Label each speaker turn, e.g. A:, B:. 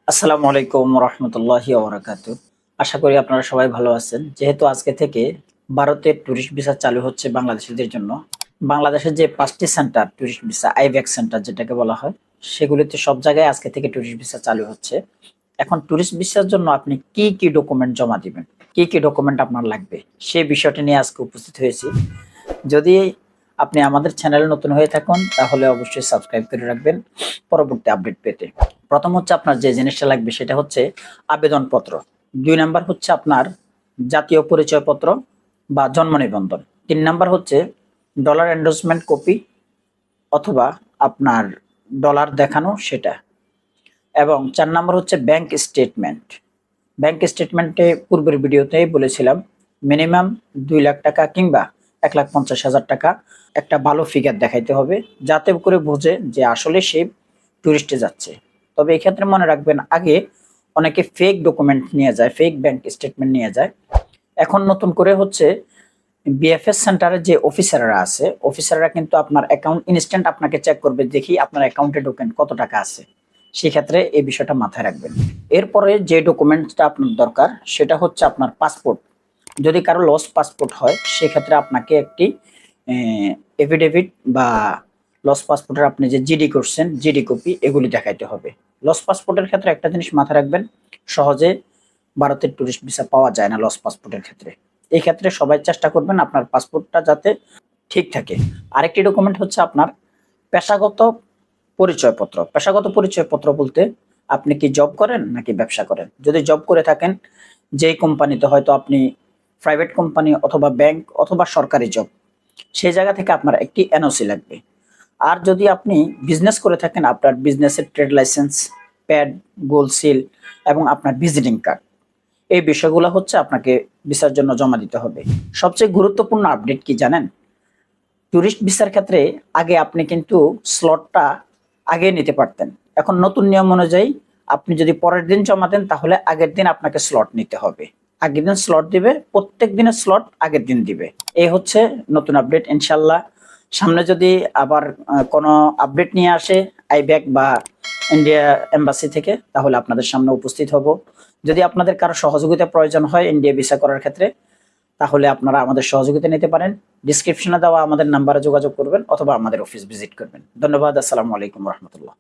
A: আসসালামু আলাইকুম রহমতুল্লাহি ওবরাকাতু। আশা করি আপনারা সবাই ভালো আছেন। যেহেতু আজকে থেকে ভারতের ট্যুরিস্ট ভিসা চালু হচ্ছে বাংলাদেশিদের জন্য। বাংলাদেশের যে ৫ টি centre tourist visa, IVAC centre যেটাকে বলা হয়, সেগুলিতে সব জায়গায় আজকে থেকে ট্যুরিস্ট ভিসা চালু হচ্ছে। এখন ট্যুরিস্ট ভিসার জন্য আপনি কি ডকুমেন্ট জমা দিবেন? কি ডকুমেন্ট আপনার লাগবে? সেই বিষয়টি নিয়ে আজকে উপস্থিত হয়েছি। যদি আপনি আমাদের চ্যানেলে নতুন হয়ে থাকুন তাহলে অবশ্যই সাবস্ক্রাইব করে রাখবেন পরবর্তী আপডেট পেতে। প্রথম হচ্ছে আপনার যে জিনিসটা লাগবে সেটা হচ্ছে আবেদনপত্র। ২ নাম্বার হচ্ছে আপনার জাতীয় পরিচয়পত্র বা জন্ম নিবন্ধন। ৩ নাম্বার হচ্ছে ডলার এন্ডোর্সমেন্ট কপি অথবা আপনার ডলার দেখানো সেটা। এবং ৪ নাম্বার হচ্ছে ব্যাংক স্টেটমেন্ট। ব্যাংক স্টেটমেন্টে পূর্বের ভিডিওতেই বলেছিলাম মিনিমাম ২ লাখ টাকা কিংবা ১,৫০,০০০ টাকা একটা ভালো ফিগার দেখাইতে হবে, যাতে করে বোঝে যে আসলে সে টুরিস্টে যাচ্ছে। তবে এক্ষেত্রে মনে রাখবেন আগে অনেকে ফেক ডকুমেন্ট নিয়ে যায়, ফেক ব্যাংক স্টেটমেন্ট নিয়ে যায়। এখন নতুন করে হচ্ছে বিএফএস সেন্টারে যে অফিসাররা আছে, অফিসাররা কিন্তু আপনার অ্যাকাউন্ট ইনস্ট্যান্ট আপনাকে চেক করবে, দেখি আপনার অ্যাকাউন্টে ঢোকেন কত টাকা আছে। সেক্ষেত্রে এই বিষয়টা মাথায় রাখবেন। এরপরে যে ডকুমেন্টসটা আপনার দরকার সেটা হচ্ছে আপনার পাসপোর্ট। যদি কারো লস পাসপোর্ট হয় সেক্ষেত্রে আপনাকে একটি এফিডেভিট বা লস পাসপোর্টের আপনি যে জিডি করছেন জিডি কপি এগুলি দেখাইতে হবে। লস পাসপোর্টের ক্ষেত্রে একটা জিনিস মাথায় রাখবেন, সহজে ভারতের ট্যুরিস্ট ভিসা পাওয়া যায় না লস পাসপোর্টের ক্ষেত্রে। এই ক্ষেত্রে সবাই চেষ্টা করবেন আপনার পাসপোর্টটা যাতে ঠিক থাকে। আরেকটি ডকুমেন্ট হচ্ছে আপনার পেশাগত পরিচয়পত্র। পেশাগত পরিচয়পত্র বলতে আপনি কি জব করেন নাকি ব্যবসা করেন? যদি জব করে থাকেন, যেই কোম্পানিতে হয়তো আপনি প্রাইভেট কোম্পানি অথবা ব্যাংক অথবা সরকারি জব, সেই জায়গা থেকে আপনার একটি এনওসি লাগবে। আর যদি আপনি বিজনেস করে থাকেন, আপনার বিজনেসের trade licence, pad, gold seal এবং আপনার ভিজিটিং কার্ড। এই বিষয়গুলো হচ্ছে আপনাকে ভিসার জন্য জমা দিতে হবে। সবচেয়ে গুরুত্বপূর্ণ আপডেট কি জানেন? ট্যুরিস্ট ভিসার ক্ষেত্রে আগে আপনি কিন্তু স্লটটা আগে নিতে পারতেন। এখন নতুন নিয়ম অনুযায়ী আপনি যদি পরের দিন জমা দেন তাহলে আগের দিন আপনাকে স্লট নিতে হবে। আগের দিন স্লট দিবে, প্রত্যেক দিনের স্লট আগের দিন দিবে। এই হচ্ছে নতুন আপডেট। ইনশাল্লাহ সামনে যদি আবার কোনো আপডেট নিয়ে আসে আইব্যাক বা ইন্ডিয়া এম্বাসি থেকে, তাহলে আপনাদের সামনে উপস্থিত হব। যদি আপনাদের কারো সহযোগিতা প্রয়োজন হয় ইন্ডিয়া ভিসা করার ক্ষেত্রে, তাহলে আপনারা আমাদের সহযোগিতা নিতে পারেন। ডিসক্রিপশনে দেওয়া আমাদের নাম্বারে যোগাযোগ করবেন অথবা আমাদের অফিস ভিজিট করবেন। ধন্যবাদ। আসসালামু আলাইকুম রহমতুল্লাহ।